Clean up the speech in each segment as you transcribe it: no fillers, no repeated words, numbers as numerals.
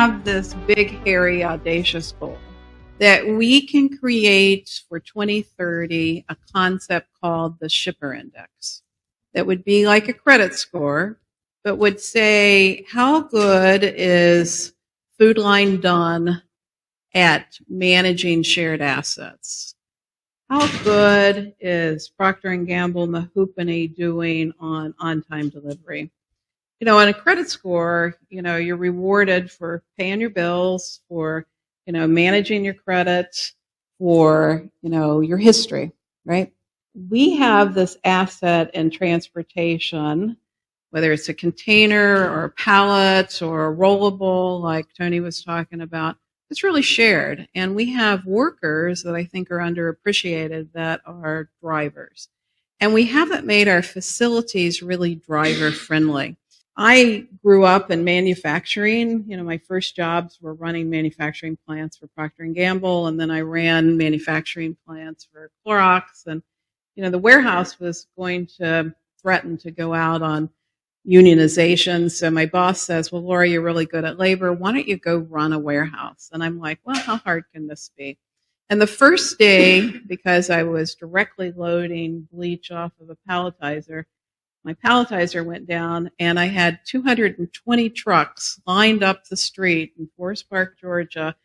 have this big, hairy, audacious goal that we can create for 2030 a concept called the Shipper Index that would be like a credit score, but would say, how good is Food Line done at managing shared assets? How good is Procter & Gamble Mahoopany doing on on-time delivery? On a credit score, you're rewarded for paying your bills, for, managing your credit, for, your history, right? We have this asset in transportation, whether it's a container or a pallet or a rollable, like Tony was talking about, it's really shared. And we have workers that I think are underappreciated that are drivers. And we haven't made our facilities really driver friendly. I grew up in manufacturing. My first jobs were running manufacturing plants for Procter & Gamble, and then I ran manufacturing plants for Clorox. And, the warehouse was going to threaten to go out on unionization. So my boss says, well, Laura, you're really good at labor. Why don't you go run a warehouse? And I'm like, well, how hard can this be? And the first day, because I was directly loading bleach off of a palletizer, my palletizer went down, and I had 220 trucks lined up the street in Forest Park, Georgia,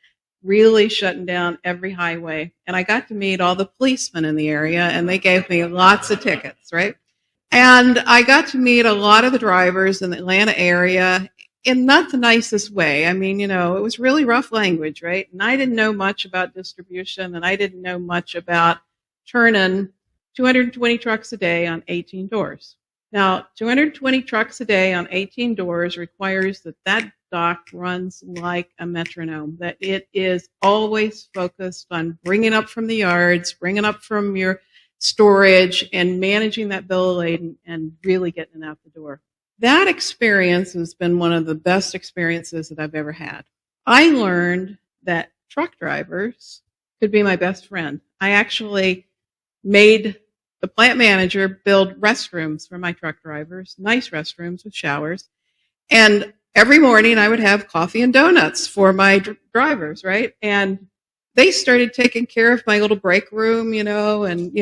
really shutting down every highway. And I got to meet all the policemen in the area, and they gave me lots of tickets, right? And I got to meet a lot of the drivers in the Atlanta area in not the nicest way. I mean, it was really rough language, right? And I didn't know much about distribution, and I didn't know much about turning 220 trucks a day on 18 doors. Now, 220 trucks a day on 18 doors requires that dock runs like a metronome, that it is always focused on bringing up from the yards, bringing up from your storage, and managing that bill of lading and really getting it out the door. That experience has been one of the best experiences that I've ever had. I learned that truck drivers could be my best friend. I actually made the plant manager build restrooms for my truck drivers, nice restrooms with showers. And every morning I would have coffee and donuts for my drivers, right? And they started taking care of my little break room, and,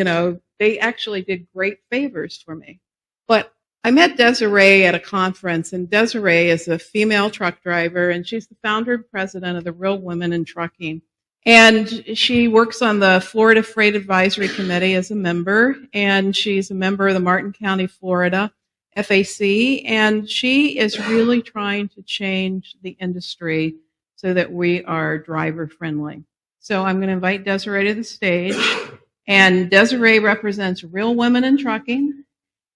they actually did great favors for me. But I met Desiree at a conference, and Desiree is a female truck driver, and she's the founder and president of the Real Women in Trucking. And she works on the Florida Freight Advisory Committee as a member, and she's a member of the Martin County, Florida FAC, and she is really trying to change the industry so that we are driver friendly. So I'm going to invite Desiree to the stage, and Desiree represents Real Women in Trucking,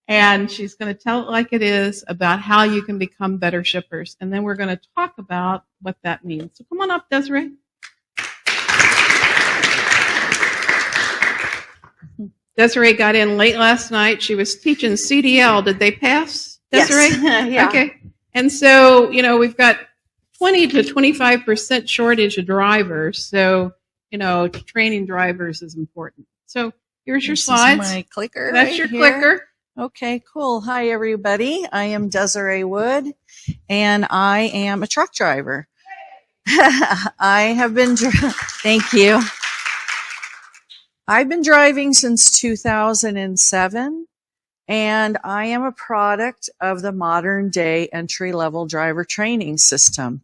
and she's going to tell it like it is about how you can become better shippers, and then we're going to talk about what that means. So come on up, Desiree. Desiree got in late last night. She was teaching CDL. Did they pass, Desiree? Yes. Yeah. Okay. And so, we've got 20 to 25% shortage of drivers. So, training drivers is important. So here's your slides. This is my clicker. That's right your here. clicker. Okay, cool. Hi, everybody. I am Desiree Wood, and I am a truck driver. I have been, thank you. I've been driving since 2007, and I am a product of the modern day entry-level driver training system.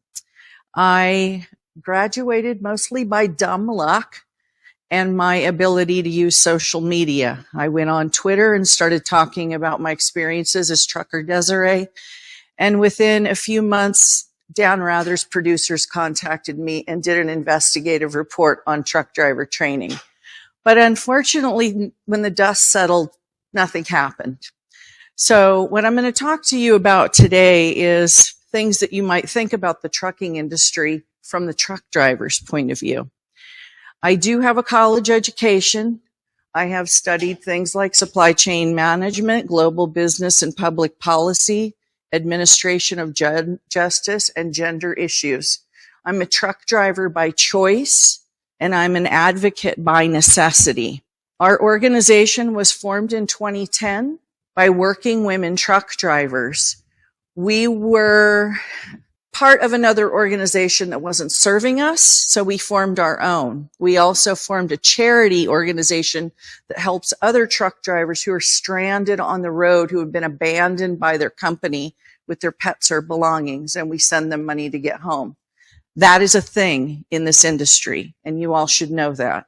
I graduated mostly by dumb luck and my ability to use social media. I went on Twitter and started talking about my experiences as Trucker Desiree, and within a few months, Dan Rather's producers contacted me and did an investigative report on truck driver training. But unfortunately, when the dust settled, nothing happened. So what I'm going to talk to you about today is things that you might think about the trucking industry from the truck driver's point of view. I do have a college education. I have studied things like supply chain management, global business and public policy, administration of justice, and gender issues. I'm a truck driver by choice, and I'm an advocate by necessity. Our organization was formed in 2010 by working women truck drivers. We were part of another organization that wasn't serving us, so we formed our own. We also formed a charity organization that helps other truck drivers who are stranded on the road, who have been abandoned by their company with their pets or belongings, and we send them money to get home. That is a thing in this industry, and you all should know that.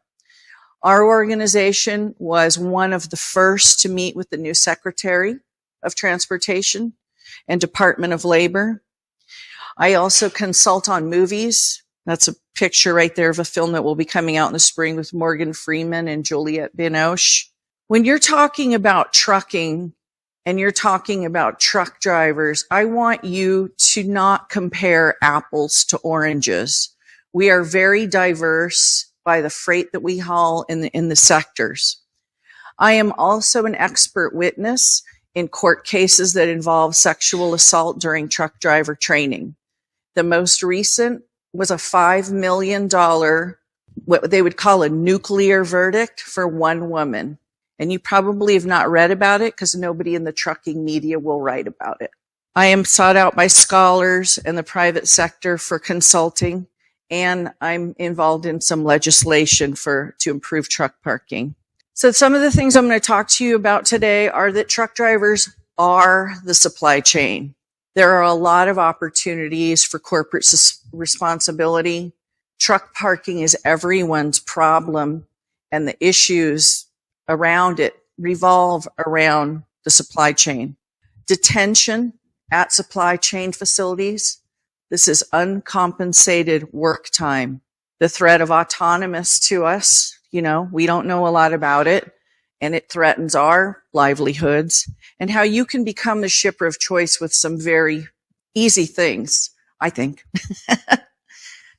Our organization was one of the first to meet with the new Secretary of Transportation and Department of Labor. I also consult on movies. That's a picture right there of a film that will be coming out in the spring with Morgan Freeman and Juliette Binoche. When you're talking about trucking and you're talking about truck drivers, I want you to not compare apples to oranges. We are very diverse by the freight that we haul in the sectors. I am also an expert witness in court cases that involve sexual assault during truck driver training. The most recent was a $5 million, what they would call a nuclear verdict for one woman. And you probably have not read about it because nobody in the trucking media will write about it. I am sought out by scholars and the private sector for consulting, and I'm involved in some legislation to improve truck parking. So some of the things I'm going to talk to you about today are that truck drivers are the supply chain. There are a lot of opportunities for corporate responsibility. Truck parking is everyone's problem, and the issues around it revolve around the supply chain. Detention at supply chain facilities. This is uncompensated work time. The threat of autonomous to us, we don't know a lot about it, and it threatens our livelihoods, and how you can become the shipper of choice with some very easy things, I think.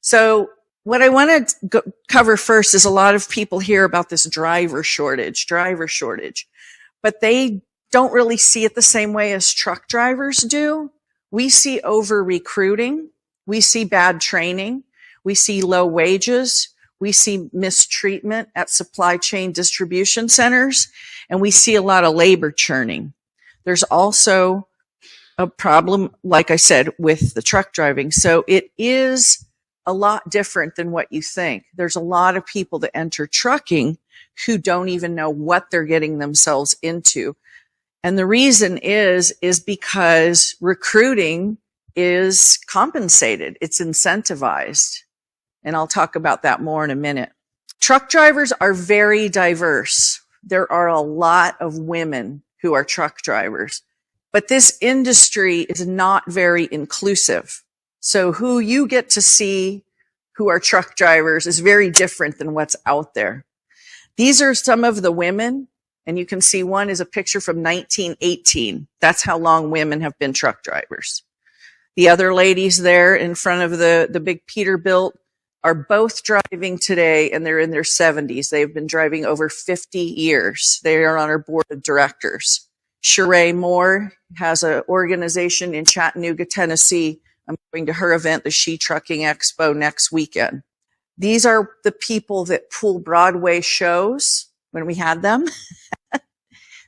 So what I want to cover first is a lot of people hear about this driver shortage, but they don't really see it the same way as truck drivers do. We see over recruiting. We see bad training. We see low wages. We see mistreatment at supply chain distribution centers, and we see a lot of labor churning. There's also a problem, like I said, with the truck driving. So it is a lot different than what you think. There's a lot of people that enter trucking who don't even know what they're getting themselves into. And the reason is because recruiting is compensated. It's incentivized. And I'll talk about that more in a minute. Truck drivers are very diverse. There are a lot of women who are truck drivers, but this industry is not very inclusive. So who you get to see who are truck drivers is very different than what's out there. These are some of the women, and you can see one is a picture from 1918. That's how long women have been truck drivers. The other ladies there in front of the big Peterbilt are both driving today, and they're in their 70s. They've been driving over 50 years. They are on our board of directors. Sheree Moore has an organization in Chattanooga, Tennessee. I'm going to her event, the She Trucking Expo, next weekend. These are the people that pull Broadway shows when we had them.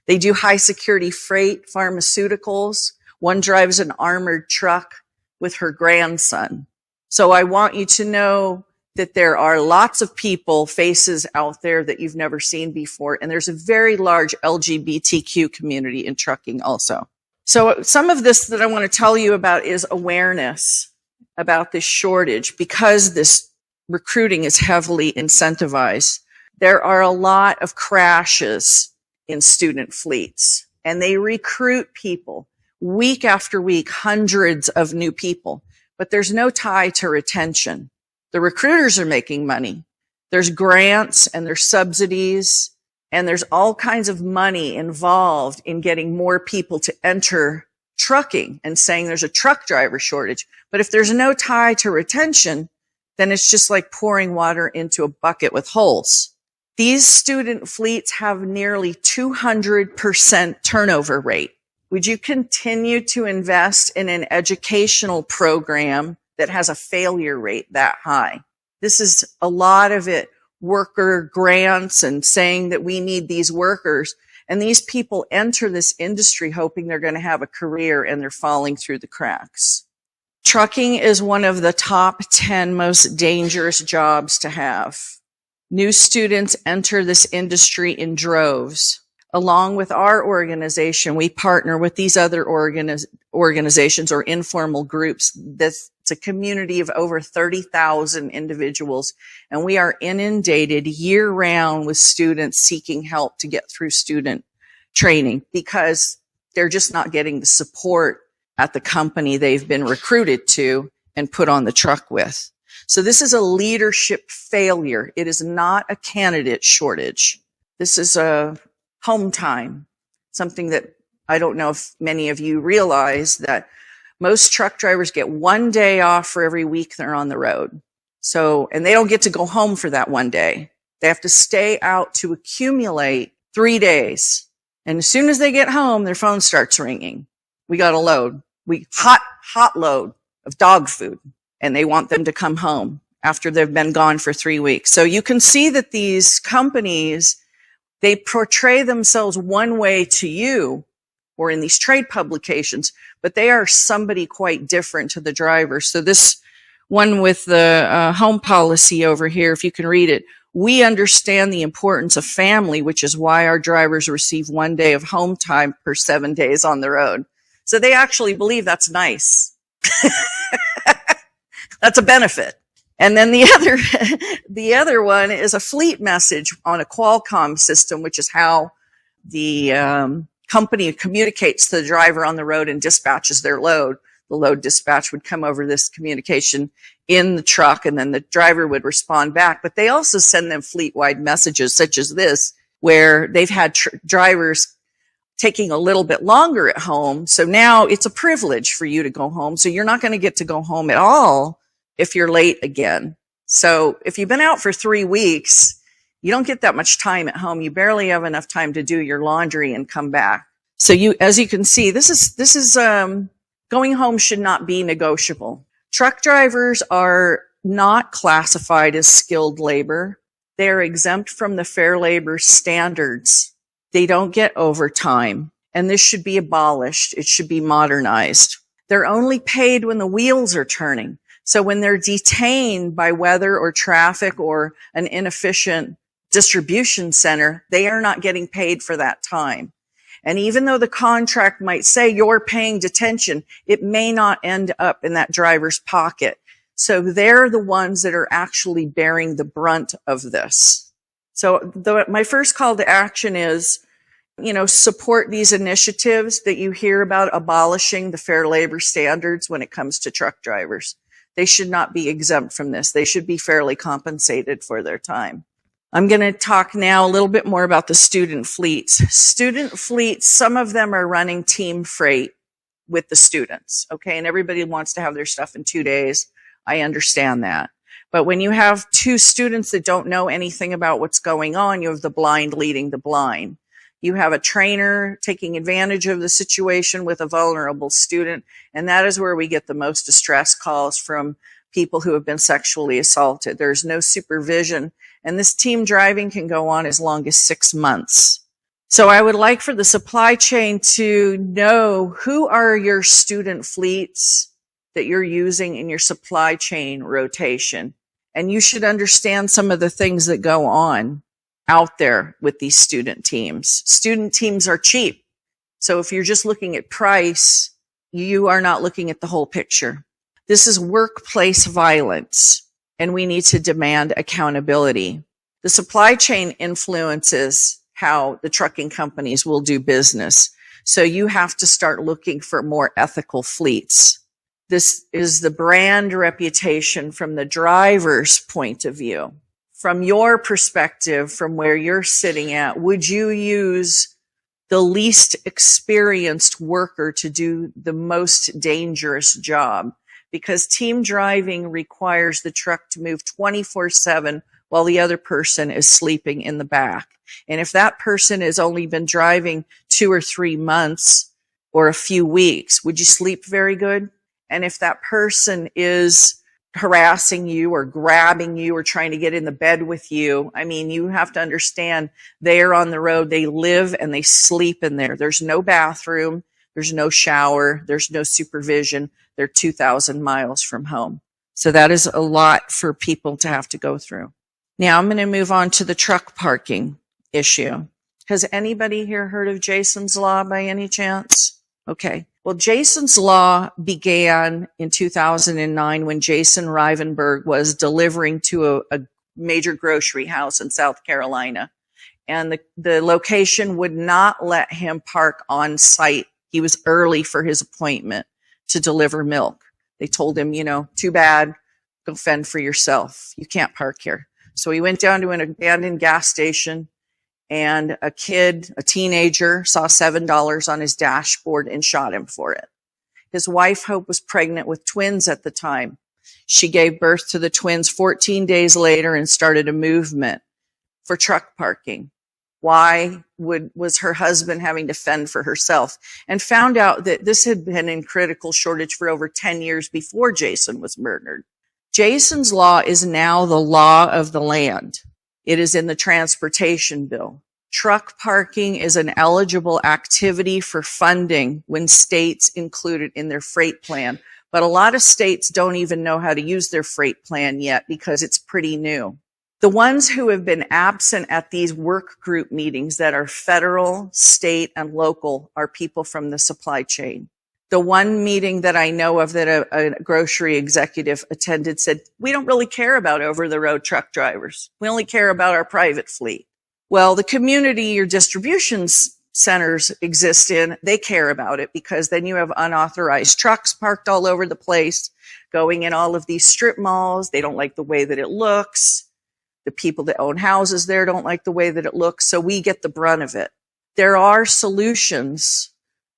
They do high security freight, pharmaceuticals. One drives an armored truck with her grandson. So I want you to know that there are lots of faces out there that you've never seen before. And there's a very large LGBTQ community in trucking also. So some of this that I want to tell you about is awareness about this shortage, because this recruiting is heavily incentivized. There are a lot of crashes in student fleets, and they recruit people week after week, hundreds of new people. But there's no tie to retention. The recruiters are making money. There's grants and there's subsidies, and there's all kinds of money involved in getting more people to enter trucking and saying there's a truck driver shortage. But if there's no tie to retention, then it's just like pouring water into a bucket with holes. These student fleets have nearly 200% turnover rate. Would you continue to invest in an educational program that has a failure rate that high? This is a lot of it, worker grants and saying that we need these workers. And these people enter this industry hoping they're going to have a career, and they're falling through the cracks. Trucking is one of the top 10 most dangerous jobs to have. New students enter this industry in droves. Along with our organization, we partner with these other organizations or informal groups. It's a community of over 30,000 individuals, and we are inundated year-round with students seeking help to get through student training because they're just not getting the support at the company they've been recruited to and put on the truck with. So this is a leadership failure. It is not a candidate shortage. This is a home time, something that I don't know if many of you realize that most truck drivers get 1 day off for every week they're on the road. So, and they don't get to go home for that 1 day. They have to stay out to accumulate 3 days. And as soon as they get home, their phone starts ringing. We got a load. Hot load of dog food. And they want them to come home after they've been gone for 3 weeks. So you can see that these companies, they portray themselves one way to you or in these trade publications, but they are somebody quite different to the driver. So this one with the home policy over here, if you can read it, we understand the importance of family, which is why our drivers receive 1 day of home time per 7 days on the road. So they actually believe that's nice. That's a benefit. And then the other one is a fleet message on a Qualcomm system, which is how the company communicates to the driver on the road and dispatches their load. The load dispatch would come over this communication in the truck, and then the driver would respond back. But they also send them fleet-wide messages such as this, where they've had drivers taking a little bit longer at home. So now it's a privilege for you to go home. So you're not going to get to go home at all if you're late again. So if you've been out for 3 weeks, you don't get that much time at home. You barely have enough time to do your laundry and come back. So as you can see, this is going home should not be negotiable. Truck drivers are not classified as skilled labor. They are exempt from the Fair Labor Standards. They don't get overtime, and this should be abolished. It should be modernized. They're only paid when the wheels are turning. So when they're detained by weather or traffic or an inefficient distribution center, they are not getting paid for that time. And even though the contract might say you're paying detention, it may not end up in that driver's pocket. So they're the ones that are actually bearing the brunt of this. So my first call to action is, support these initiatives that you hear about abolishing the Fair Labor Standards when it comes to truck drivers. They should not be exempt from this. They should be fairly compensated for their time. I'm going to talk now a little bit more about the student fleets. Student fleets, some of them are running team freight with the students, okay? And everybody wants to have their stuff in 2 days. I understand that. But when you have 2 students that don't know anything about what's going on, you have the blind leading the blind. You have a trainer taking advantage of the situation with a vulnerable student, and that is where we get the most distress calls from people who have been sexually assaulted. There's no supervision, and this team driving can go on as long as 6 months. So I would like for the supply chain to know who are your student fleets that you're using in your supply chain rotation. And you should understand some of the things that go on out there with these student teams. Student teams are cheap. So if you're just looking at price, you are not looking at the whole picture. This is workplace violence, and we need to demand accountability. The supply chain influences how the trucking companies will do business. So you have to start looking for more ethical fleets. This is the brand reputation from the driver's point of view. From your perspective, from where you're sitting at, would you use the least experienced worker to do the most dangerous job? Because team driving requires the truck to move 24/7 while the other person is sleeping in the back. And if that person has only been driving 2 or 3 months or a few weeks, would you sleep very good? And if that person is harassing you or grabbing you or trying to get in the bed with you, I mean, you have to understand they are on the road. They live and they sleep in there. There's no bathroom. There's no shower. There's no supervision. They're 2,000 miles from home. So that is a lot for people to have to go through. Now I'm going to move on to the truck parking issue. Has anybody here heard of Jason's Law by any chance? Okay. Well, Jason's Law began in 2009 when Jason Rivenberg was delivering to a major grocery house in South Carolina. And the location would not let him park on site. He was early for his appointment to deliver milk. They told him, too bad, go fend for yourself. You can't park here. So he went down to an abandoned gas station, and a teenager, saw $7 on his dashboard and shot him for it. His wife, Hope, was pregnant with twins at the time. She gave birth to the twins 14 days later and started a movement for truck parking. Why was her husband having to fend for herself? And found out that this had been in critical shortage for over 10 years before Jason was murdered. Jason's Law is now the law of the land. It is in the transportation bill. Truck parking is an eligible activity for funding when states include it in their freight plan. But a lot of states don't even know how to use their freight plan yet because it's pretty new. The ones who have been absent at these work group meetings that are federal, state, and local are people from the supply chain. The one meeting that I know of that a grocery executive attended said, we don't really care about over-the-road truck drivers. We only care about our private fleet. Well, the community your distribution centers exist in, they care about it because then you have unauthorized trucks parked all over the place, going in all of these strip malls. They don't like the way that it looks. The people that own houses there don't like the way that it looks, so we get the brunt of it. There are solutions.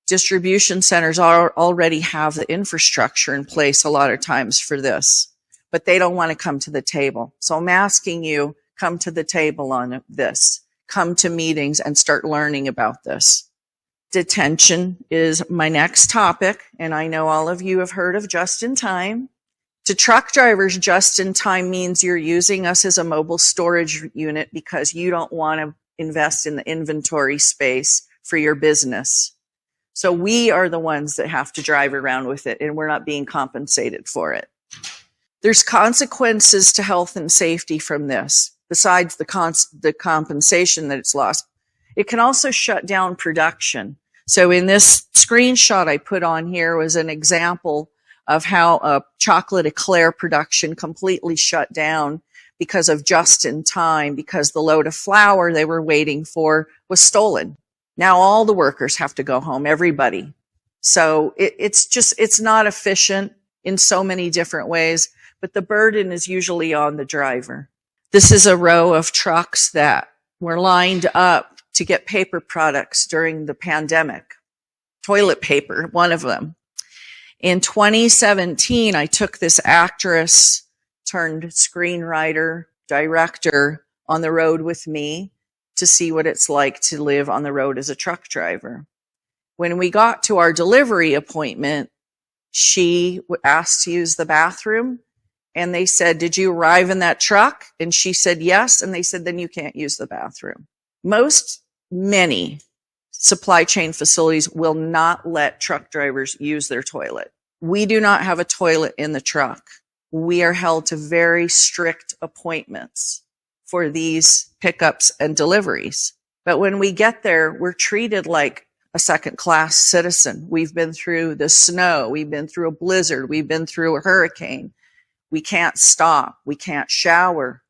Distribution centers already have the infrastructure in place a lot of times for this, but they don't want to come to the table. So I'm asking you, come to the table on this. Come to meetings and start learning about this. Detention is my next topic, and I know all of you have heard of just in time. To truck drivers, just in time means you're using us as a mobile storage unit because you don't want to invest in the inventory space for your business. So we are the ones that have to drive around with it, and we're not being compensated for it. There's consequences to health and safety from this, besides the compensation that it's lost. It can also shut down production. So in this screenshot I put on here was an example of how a chocolate eclair production completely shut down because of just in time, because the load of flour they were waiting for was stolen. Now all the workers have to go home, everybody. So it's not efficient in so many different ways, but the burden is usually on the driver. This is a row of trucks that were lined up to get paper products during the pandemic. Toilet paper, one of them. In 2017, I took this actress turned screenwriter, director on the road with me to see what it's like to live on the road as a truck driver. When we got to our delivery appointment, she asked to use the bathroom, and they said, did you arrive in that truck? And she said, yes. And they said, then you can't use the bathroom. Many supply chain facilities will not let truck drivers use their toilet. We do not have a toilet in the truck. We are held to very strict appointments for these pickups and deliveries. But when we get there, we're treated like a second-class citizen. We've been through the snow. We've been through a blizzard. We've been through a hurricane. We can't stop. We can't shower.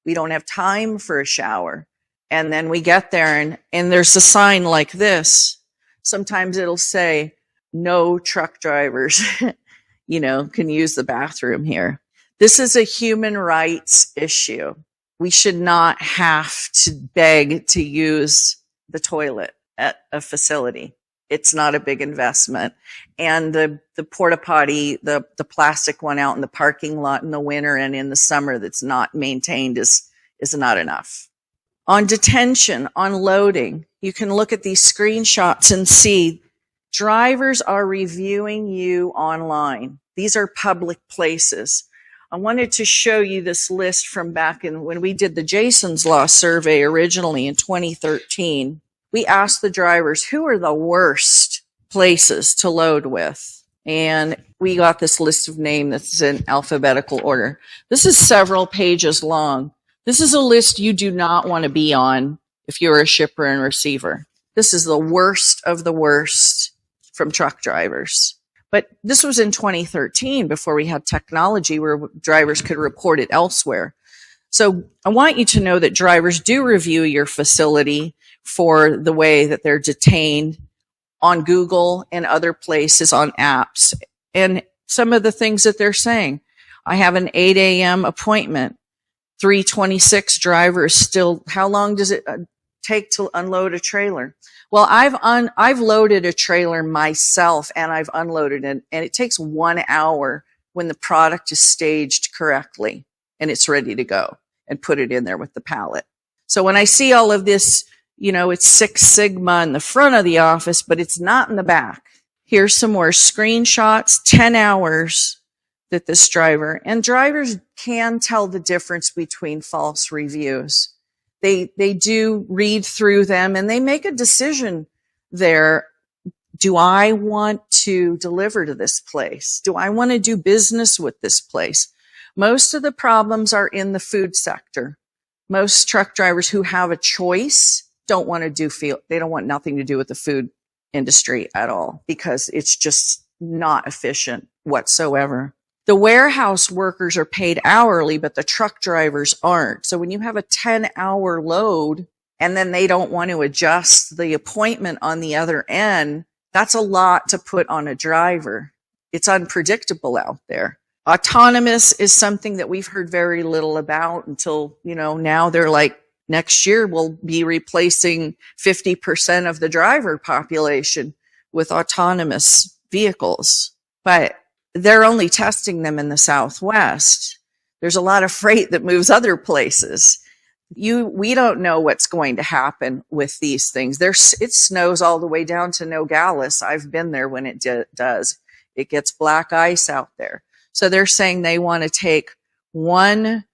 We don't have time for a shower. And then we get there and there's a sign like this. Sometimes it'll say, no truck drivers, can use the bathroom here. This is a human rights issue. We should not have to beg to use the toilet at a facility. It's not a big investment. And the porta potty, the plastic one out in the parking lot in the winter and in the summer that's not maintained is not enough. On detention, on loading, you can look at these screenshots and see drivers are reviewing you online. These are public places. I wanted to show you this list from back when we did the Jason's Law survey originally in 2013. We asked the drivers, who are the worst places to load with. And we got this list of names that's in alphabetical order. This is several pages long. This is a list you do not want to be on if you're a shipper and receiver. This is the worst of the worst from truck drivers. But this was in 2013 before we had technology where drivers could report it elsewhere. So I want you to know that drivers do review your facility for the way that they're detained on Google and other places on apps. And some of the things that they're saying, I have an 8 a.m. appointment, 3:26 drivers still, how long does it take to unload a trailer? Well, I've loaded a trailer myself and I've unloaded it, and it takes 1 hour when the product is staged correctly and it's ready to go, and put it in there with the pallet. So when I see all of this, it's Six Sigma in the front of the office, but it's not in the back. Here's some more screenshots, 10 hours that this driver, and drivers can tell the difference between false reviews. They do read through them and they make a decision there. Do I want to deliver to this place? Do I want to do business with this place? Most of the problems are in the food sector. Most truck drivers who have a choice don't want they don't want nothing to do with the food industry at all, because it's just not efficient whatsoever. The warehouse workers are paid hourly, but the truck drivers aren't. So when you have a 10-hour load and then they don't want to adjust the appointment on the other end, that's a lot to put on a driver. It's unpredictable out there. Autonomous is something that we've heard very little about until, now they're like, next year we'll be replacing 50% of the driver population with autonomous vehicles. But they're only testing them in the Southwest. There's a lot of freight that moves other places. We don't know what's going to happen with these things. It snows all the way down to Nogales. I've been there when it does. It gets black ice out there. So they're saying they want to take one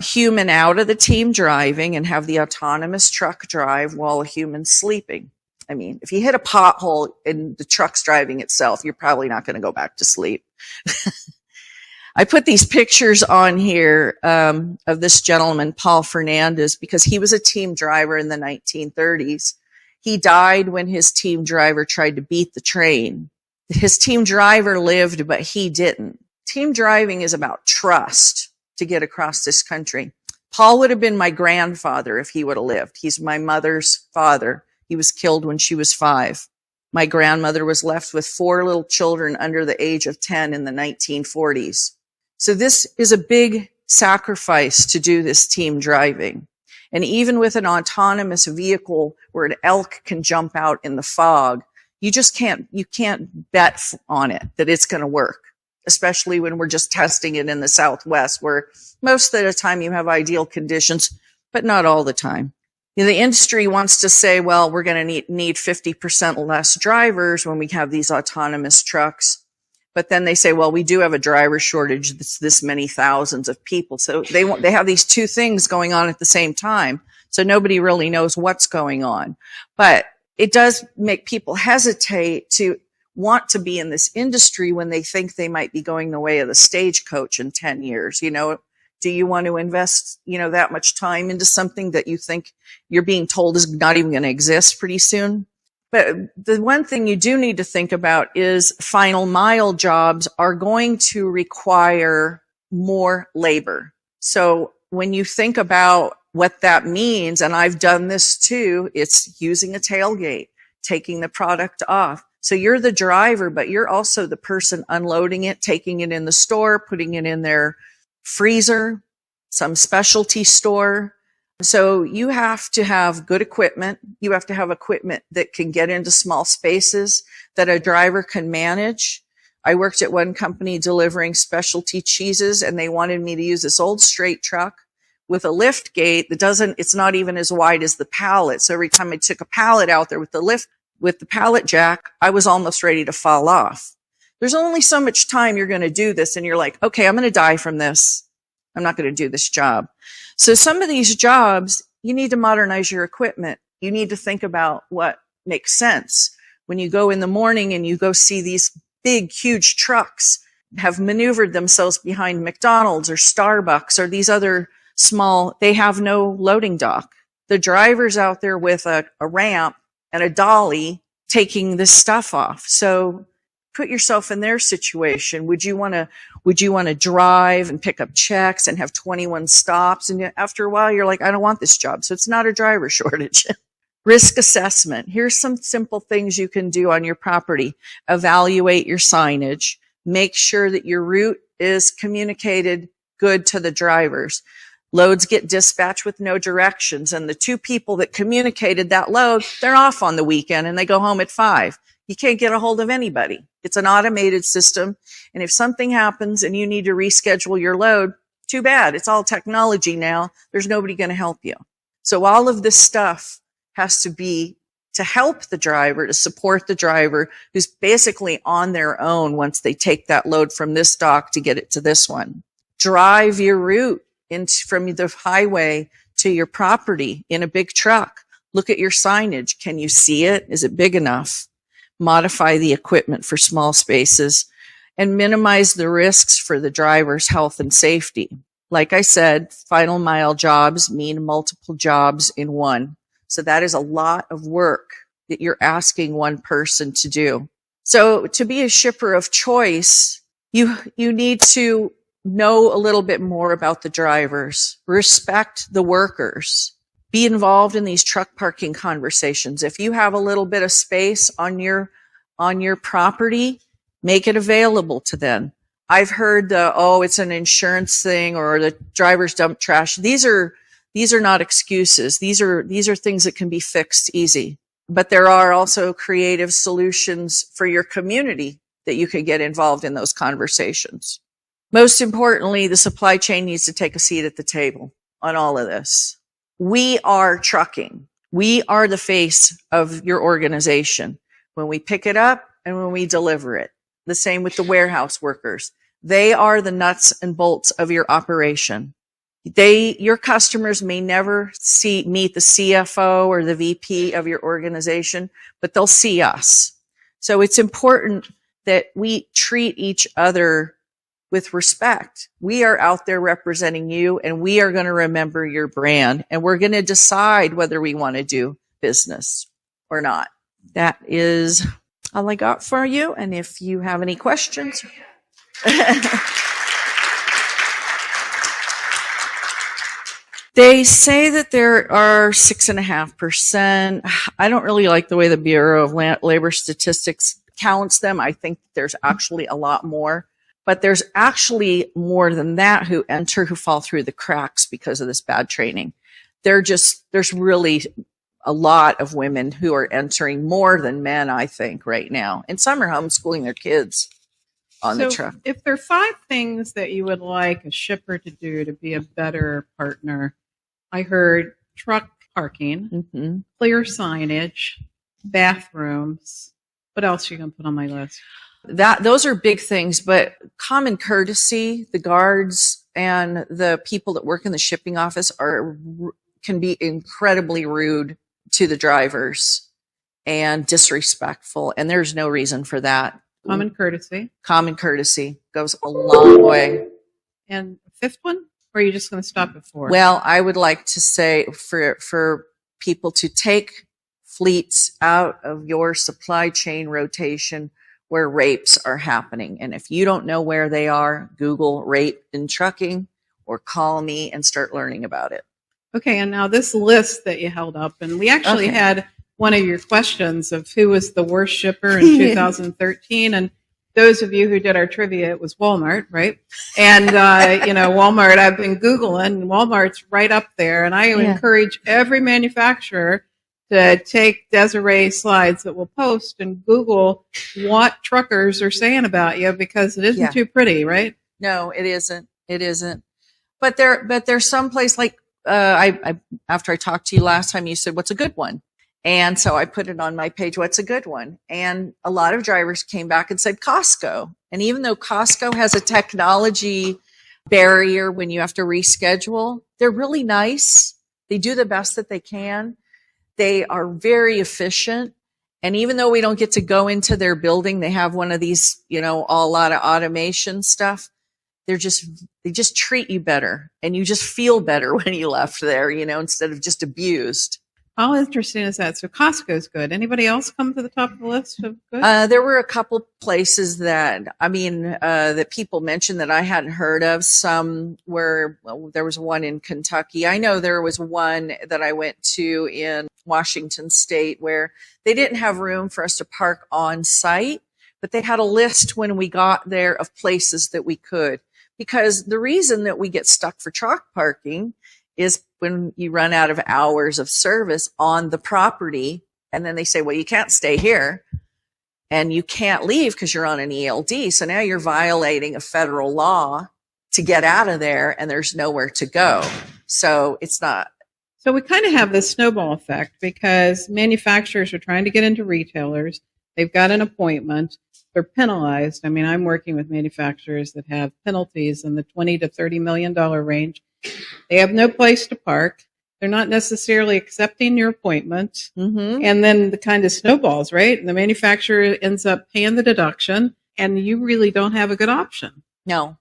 human out of the team driving and have the autonomous truck drive while a human's sleeping. I mean, if you hit a pothole and the truck's driving itself, you're probably not going to go back to sleep. I put these pictures on here of this gentleman, Paul Fernandez, because he was a team driver in the 1930s. He died when his team driver tried to beat the train. His team driver lived, but he didn't. Team driving is about trust to get across this country. Paul would have been my grandfather if he would have lived. He's my mother's father. He was killed when she was 5. My grandmother was left with 4 little children under the age of 10 in the 1940s. So this is a big sacrifice to do this team driving. And even with an autonomous vehicle where an elk can jump out in the fog, you can't bet on it that it's going to work, especially when we're just testing it in the Southwest, where most of the time you have ideal conditions, but not all the time. The industry wants to say, well, we're going to need 50% less drivers when we have these autonomous trucks. But then they say, well, we do have a driver shortage. This many thousands of people. So they have these two things going on at the same time. So nobody really knows what's going on. But it does make people hesitate to want to be in this industry when they think they might be going the way of the stagecoach in 10 years. Do you want to invest, that much time into something that you think you're being told is not even going to exist pretty soon? But the one thing you do need to think about is final mile jobs are going to require more labor. So when you think about what that means, and I've done this too, it's using a tailgate, taking the product off. So you're the driver, but you're also the person unloading it, taking it in the store, putting it in their freezer, some specialty store. So you have to have good equipment. You have to have equipment that can get into small spaces that a driver can manage. I worked at one company delivering specialty cheeses, and they wanted me to use this old straight truck with a lift gate it's not even as wide as the pallet. So every time I took a pallet out there with the pallet jack, I was almost ready to fall off. There's only so much time you're going to do this, and you're like, okay, I'm going to die from this. I'm not going to do this job. So some of these jobs, you need to modernize your equipment. You need to think about what makes sense. when you go in the morning and you go see these big, huge trucks have maneuvered themselves behind McDonald's or Starbucks or these other small, they have no loading dock. The driver's out there with a ramp and a dolly taking this stuff off. So put yourself in their situation. Would you want to drive and pick up checks and have 21 stops? And after a while, you're like, I don't want this job. So it's not a driver shortage. Risk assessment. Here's some simple things you can do on your property. Evaluate your signage. Make sure that your route is communicated good to the drivers. Loads get dispatched with no directions, and the two people that communicated that load, they're off on the weekend and they go home at 5. You can't get a hold of anybody. It's an automated system, and if something happens and you need to reschedule your load, too bad. It's all technology now. There's nobody going to help you. So all of this stuff has to be to help the driver, to support the driver who's basically on their own once they take that load from this dock to get it to this one. Drive your route from the highway to your property in a big truck. Look at your signage. Can you see it? Is it big enough? Modify the equipment for small spaces and minimize the risks for the driver's health and safety. Like I said, final mile jobs mean multiple jobs in one. So that is a lot of work that you're asking one person to do. So to be a shipper of choice, you need to know a little bit more about the drivers, respect the workers, be involved in these truck parking conversations. If you have a little bit of space on your property, make it available to them. I've heard it's an insurance thing or the drivers dump trash. These are not excuses. These are things that can be fixed easy. But there are also creative solutions for your community that you can get involved in those conversations. Most importantly, the supply chain needs to take a seat at the table on all of this. We are trucking. We are the face of your organization when we pick it up and when we deliver it. The same with the warehouse workers. They are the nuts and bolts of your operation. Your customers may never meet the CFO or the VP of your organization, but they'll see us. So it's important that we treat each other with respect. We are out there representing you, and we are going to remember your brand, and we're going to decide whether we want to do business or not. That is all I got for you. And if you have any questions. They say that there are 6.5%. I don't really like the way the Bureau of Labor Statistics counts them. I think there's actually a lot more. But there's actually more than that who fall through the cracks because of this bad training. There's really a lot of women who are entering, more than men, I think, right now. And some are homeschooling their kids on the truck. If there are 5 things that you would like a shipper to do to be a better partner, I heard truck parking, clear signage, bathrooms. What else are you going to put on my list? Those are big things, but common courtesy, the guards and the people that work in the shipping office can be incredibly rude to the drivers and disrespectful. And there's no reason for that. Common courtesy goes a long way. And 5th one? Or are you just going to stop at 4? Well, I would like to say for people to take fleets out of your supply chain rotation where rapes are happening. And if you don't know where they are, Google rape in trucking or call me and start learning about it. Okay. And now this list that you held up, and we actually had one of your questions of who was the worst shipper in 2013. And those of you who did our trivia, it was Walmart, right? And, Walmart, I've been Googling, and Walmart's right up there. And I encourage every manufacturer to take Desiree's slides that we'll post and Google what truckers are saying about you, because it isn't too pretty, right? No, it isn't. It isn't. But there's some place like, after I talked to you last time, you said, what's a good one? And so I put it on my page, what's a good one? And a lot of drivers came back and said Costco. And even though Costco has a technology barrier when you have to reschedule, they're really nice. They do the best that they can. They are very efficient, And even though we don't get to go into their building, they have one of these, a lot of automation stuff. They just treat you better, and you just feel better when you left there, instead of just abused. How interesting is that? So Costco's good. Anybody else come to the top of the list of good? There were a couple places that people mentioned that I hadn't heard of. Some where there was one in Kentucky. I know there was one that I went to in Washington State where they didn't have room for us to park on site, but they had a list when we got there of places that we could. Because the reason that we get stuck for truck parking is when you run out of hours of service on the property, and then they say, well, you can't stay here and you can't leave because you're on an ELD. So now you're violating a federal law to get out of there, and there's nowhere to go. So it's not. So we kind of have this snowball effect because manufacturers are trying to get into retailers. They've got an appointment. They're penalized. I mean, I'm working with manufacturers that have penalties in the $20 to $30 million range. They have no place to park. They're not necessarily accepting your appointment. Mm-hmm. And then the kind of snowballs, right? And the manufacturer ends up paying the deduction, and you really don't have a good option. No.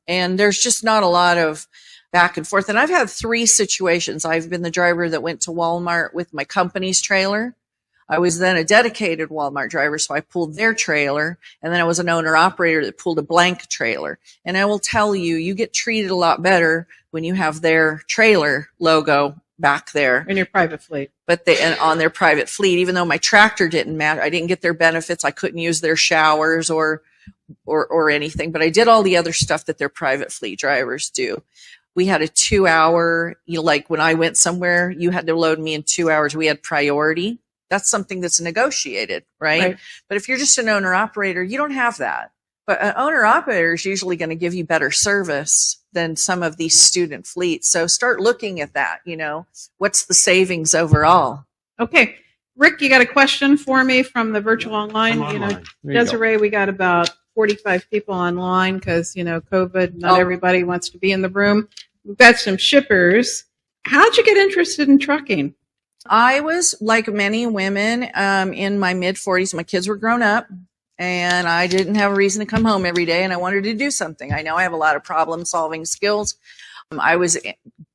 And there's just not a lot of back and forth. And I've had 3 situations. I've been the driver that went to Walmart with my company's trailer. I was then a dedicated Walmart driver, so I pulled their trailer, and then I was an owner-operator that pulled a blank trailer. And I will tell you, you get treated a lot better when you have their trailer logo back there. In your private fleet. But on their private fleet, even though my tractor didn't matter, I didn't get their benefits, I couldn't use their showers or anything, but I did all the other stuff that their private fleet drivers do. We had a 2-hour, like when I went somewhere, you had to load me in 2 hours. We had priority. That's something that's negotiated, right? But if you're just an owner-operator, you don't have that. But an owner-operator is usually going to give you better service than some of these student fleets. So start looking at that, what's the savings overall? Okay. Rick, you got a question for me from the virtual online? Desiree, we got about 45 people online because, COVID, not everybody wants to be in the room. We've got some shippers. How'd you get interested in trucking? I was like many women in my mid-40s. My kids were grown up, and I didn't have a reason to come home every day, and I wanted to do something. I know I have a lot of problem-solving skills. I was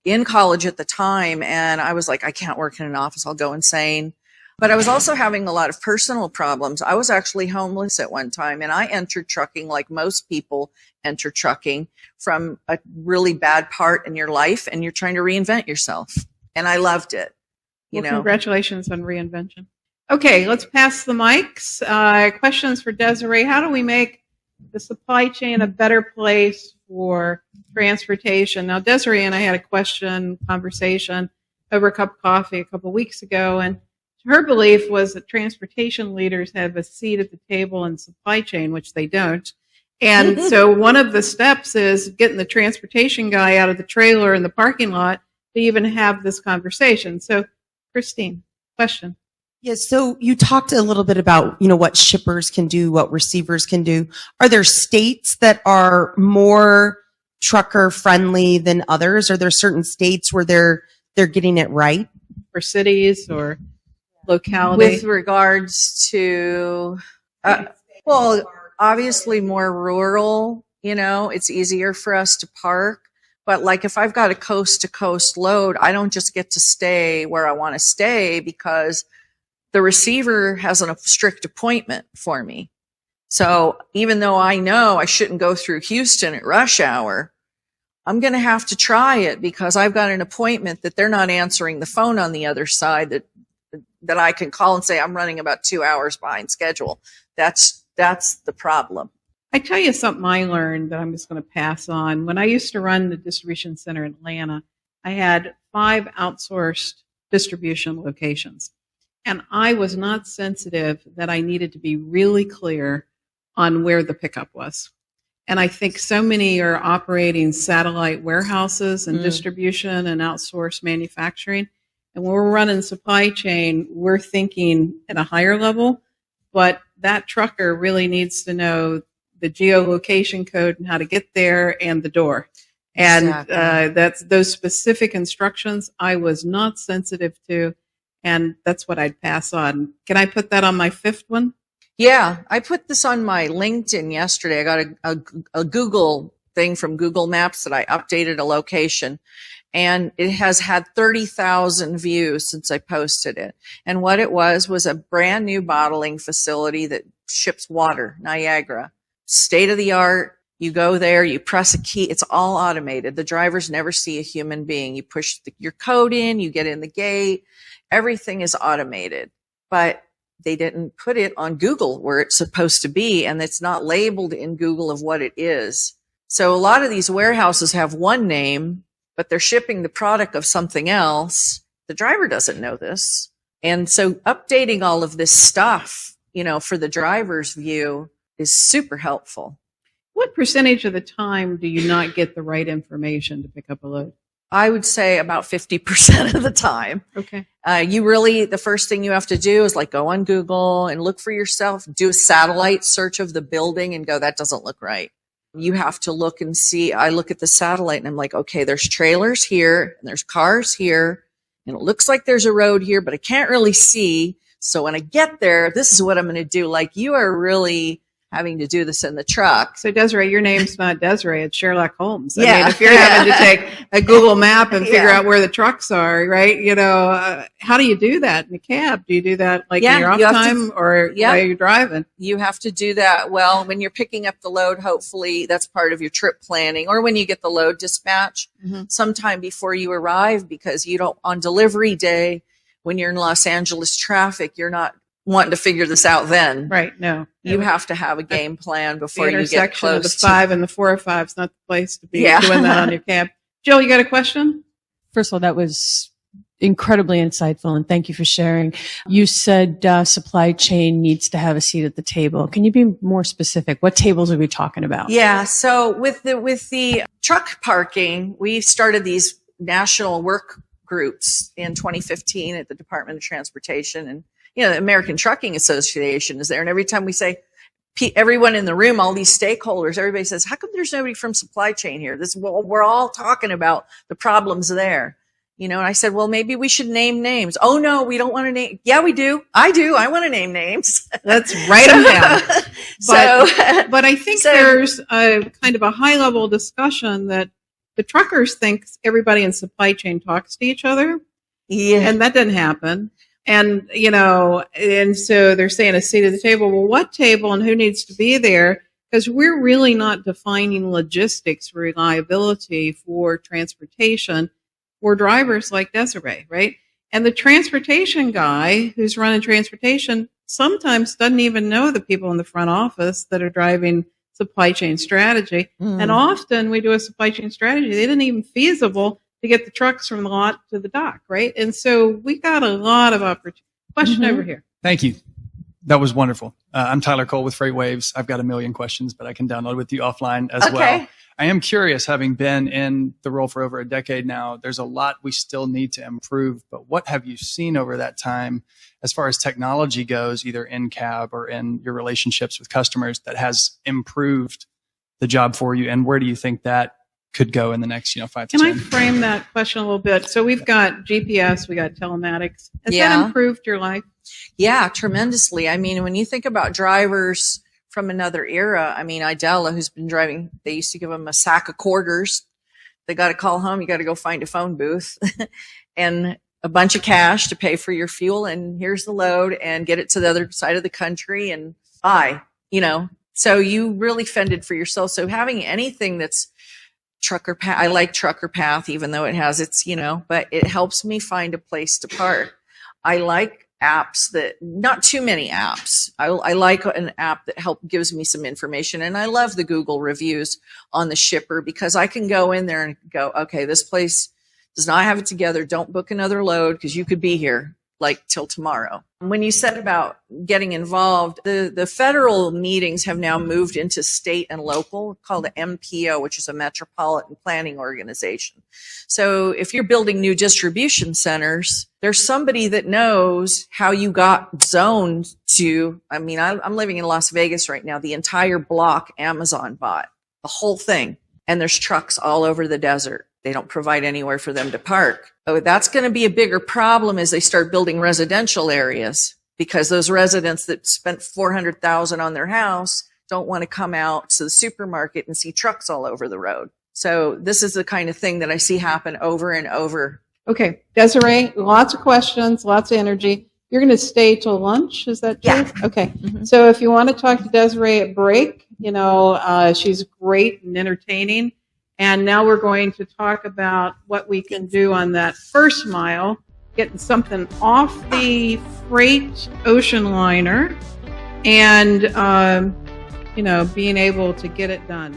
in college at the time, and I was like, I can't work in an office. I'll go insane. But I was also having a lot of personal problems. I was actually homeless at one time, and I entered trucking like most people enter trucking from a really bad part in your life, and you're trying to reinvent yourself. And I loved it. Congratulations on reinvention. Okay, let's pass the mics. Questions for Desiree. How do we make the supply chain a better place for transportation? Now, Desiree and I had a conversation over a cup of coffee a couple of weeks ago, and her belief was that transportation leaders have a seat at the table in supply chain, which they don't. And so one of the steps is getting the transportation guy out of the trailer in the parking lot to even have this conversation. So, Christine, question. Yes. So you talked a little bit about, what shippers can do, what receivers can do. Are there states that are more trucker friendly than others? Are there certain states where they're getting it right? For cities or locality? With regards to, obviously more rural, it's easier for us to park. But like if I've got a coast to coast load, I don't just get to stay where I want to stay because the receiver has a strict appointment for me. So even though I know I shouldn't go through Houston at rush hour, I'm going to have to try it because I've got an appointment that they're not answering the phone on the other side that I can call and say, I'm running about 2 hours behind schedule. That's the problem. I tell you something I learned that I'm just going to pass on. When I used to run the distribution center in Atlanta, I had 5 outsourced distribution locations. And I was not sensitive that I needed to be really clear on where the pickup was. And I think so many are operating satellite warehouses and distribution and outsourced manufacturing. And when we're running supply chain, we're thinking at a higher level, but that trucker really needs to know the geolocation code and how to get there and the door. And that's those specific instructions I was not sensitive to. And that's what I'd pass on. Can I put that on my fifth one? Yeah, I put this on my LinkedIn yesterday. I got a Google thing from Google Maps that I updated a location, and it has had 30,000 views since I posted it. And what it was a brand new bottling facility that ships water, Niagara. State of the art. You go there, you press a key. It's all automated. The drivers never see a human being. You push your code in, you get in the gate. Everything is automated. But they didn't put it on Google where it's supposed to be, and it's not labeled in Google of what it is. So a lot of these warehouses have one name, but they're shipping the product of something else. The driver doesn't know this. And so updating all of this stuff, for the driver's view is super helpful. What percentage of the time do you not get the right information to pick up a load? I would say about 50% of the time. Okay. The first thing you have to do is go on Google and look for yourself, do a satellite search of the building and go, that doesn't look right. You have to look and see. I look at the satellite and I'm like, okay, there's trailers here and there's cars here and it looks like there's a road here, but I can't really see. So when I get there, this is what I'm going to do. You are really having to do this in the truck. So Desiree, your name's not Desiree, it's Sherlock Holmes. Yeah. I mean, if you're having to take a Google map and figure out where the trucks are, right? How do you do that in a cab? Do you do that in your off time or while you're driving? You have to do that. Well, when you're picking up the load, hopefully that's part of your trip planning, or when you get the load dispatch sometime before you arrive, because on delivery day, when you're in Los Angeles traffic, you're not wanting to figure this out then. Right. No. You have to have a game plan before you get intersection close of the 5 and the 405 is not the place to be Yeah. doing that on your cab. Jill, you got a question? First of all, that was incredibly insightful, and thank you for sharing. You said supply chain needs to have a seat at the table. Can you be more specific? What tables are we talking about? Yeah. So with the truck parking, we started these national work groups in 2015 at the Department of Transportation, and the American Trucking Association is there. And every time we say, everyone in the room, all these stakeholders, everybody says, how come there's nobody from supply chain here? We're all talking about the problems there. And I said, well, maybe we should name names. Oh, no, we don't want to name. Yeah, we do. I do. I want to name names. Let's write them down. But I think there's a kind of a high level discussion that the truckers think everybody in supply chain talks to each other. Yeah. And that didn't happen. And, and so they're saying a seat at the table. Well, what table and who needs to be there? Because we're really not defining logistics for reliability for transportation for drivers like Desiree, right? And the transportation guy who's running transportation sometimes doesn't even know the people in the front office that are driving supply chain strategy. And often we do a supply chain strategy. They didn't even feasible to get the trucks from the lot to the dock, right? And so we got a lot of opportunity. Question over here. Thank you. That was wonderful. I'm Tyler Cole with Freight Waves. I've got a million questions, but I can download with you offline as well. I am curious, having been in the role for over a decade now, there's a lot we still need to improve, but what have you seen over that time as far as technology goes, either in cab or in your relationships with customers, that has improved the job for you? And where do you think that could go in the next 5 to 10? Can I frame that question a little bit? So we've got GPS, we got telematics. Has that improved your life? Yeah, tremendously. I mean, when you think about drivers from another era, Idella, who's been driving, they used to give them a sack of quarters. They got to call home. You got to go find a phone booth and a bunch of cash to pay for your fuel. And here's the load, and get it to the other side of the country and buy, So you really fended for yourself. So having anything that's trucker path, I like trucker path, even though it has its, but it helps me find a place to park. I like apps that, not too many apps. I like an app that gives me some information. And I love the Google reviews on the shipper, because I can go in there and go, okay, this place does not have it together. Don't book another load because you could be here till tomorrow. When you said about getting involved, the federal meetings have now moved into state and local, called the MPO, which is a metropolitan planning organization. So if you're building new distribution centers, there's somebody that knows how you got zoned to, I'm living in Las Vegas right now. The entire block Amazon bought, the whole thing. And there's trucks all over the desert. They don't provide anywhere for them to park. Oh, that's going to be a bigger problem as they start building residential areas, because those residents that spent $400,000 on their house don't want to come out to the supermarket and see trucks all over the road. So this is the kind of thing that I see happen over and over. Okay, Desiree, lots of questions, lots of energy. You're going to stay till lunch, is that true? Yeah. Okay, so if you want to talk to Desiree at break, she's great and entertaining. And now we're going to talk about what we can do on that first mile, getting something off the freight ocean liner and, being able to get it done.